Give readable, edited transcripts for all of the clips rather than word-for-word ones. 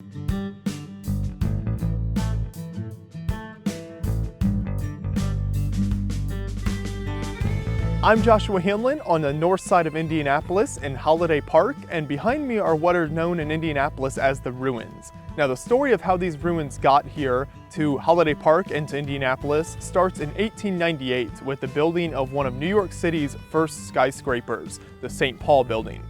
I'm Joshua Hanlon on the north side of Indianapolis in Holliday Park, and behind me are what are known in Indianapolis as the ruins. Now, the story of how these ruins got here to Holliday Park and to Indianapolis starts in 1898 with the building of one of New York City's first skyscrapers, the St. Paul building.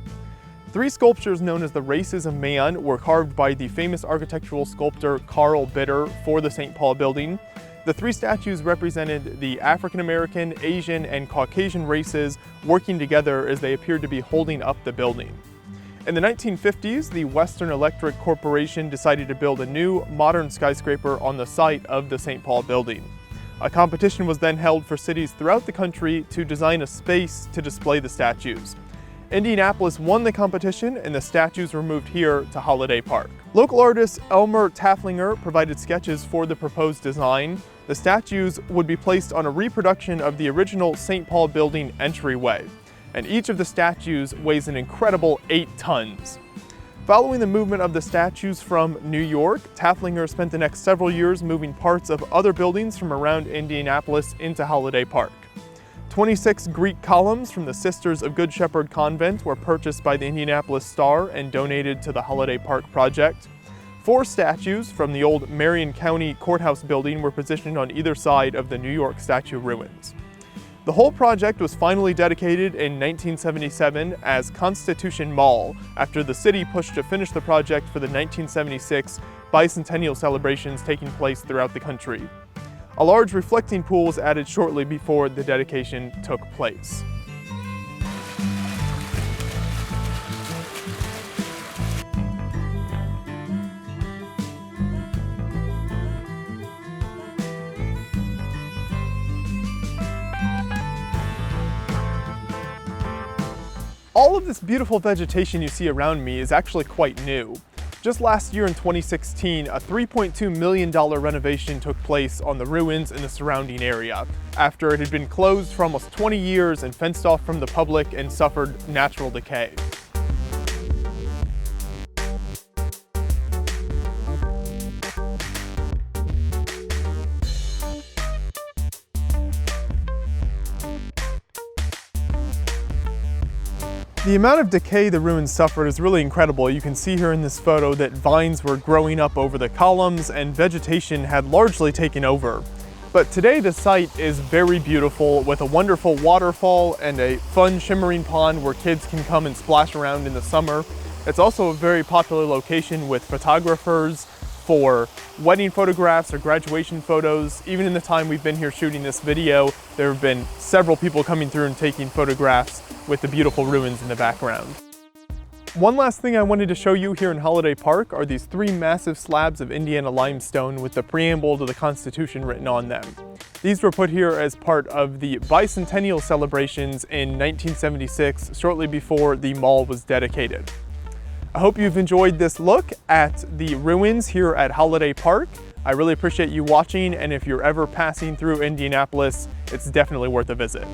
3 sculptures known as the Races of Man were carved by the famous architectural sculptor Carl Bitter for the St. Paul building. The 3 statues represented the African American, Asian, and Caucasian races working together as they appeared to be holding up the building. In the 1950s, the Western Electric Corporation decided to build a new, modern skyscraper on the site of the St. Paul building. A competition was then held for cities throughout the country to design a space to display the statues. Indianapolis won the competition, and the statues were moved here to Holliday Park. Local artist Elmer Taflinger provided sketches for the proposed design. The statues would be placed on a reproduction of the original St. Paul building entryway, and each of the statues weighs an incredible 8 tons. Following the movement of the statues from New York, Taflinger spent the next several years moving parts of other buildings from around Indianapolis into Holliday Park. 26 Greek columns from the Sisters of Good Shepherd Convent were purchased by the Indianapolis Star and donated to the Holliday Park project. 4 statues from the old Marion County Courthouse building were positioned on either side of the New York statue ruins. The whole project was finally dedicated in 1977 as Constitution Mall after the city pushed to finish the project for the 1976 bicentennial celebrations taking place throughout the country. A large reflecting pool was added shortly before the dedication took place. All of this beautiful vegetation you see around me is actually quite new. Just last year in 2016, a $3.2 million renovation took place on the ruins in the surrounding area, after it had been closed for almost 20 years and fenced off from the public and suffered natural decay. The amount of decay the ruins suffered is really incredible. You can see here in this photo that vines were growing up over the columns and vegetation had largely taken over. But today the site is very beautiful with a wonderful waterfall and a fun shimmering pond where kids can come and splash around in the summer. It's also a very popular location with photographers for wedding photographs or graduation photos. Even in the time we've been here shooting this video, there have been several people coming through and taking photographs with the beautiful ruins in the background. One last thing I wanted to show you here in Holliday Park are these 3 massive slabs of Indiana limestone with the preamble to the Constitution written on them. These were put here as part of the bicentennial celebrations in 1976, shortly before the mall was dedicated. I hope you've enjoyed this look at the ruins here at Holliday Park. I really appreciate you watching, and if you're ever passing through Indianapolis, it's definitely worth a visit.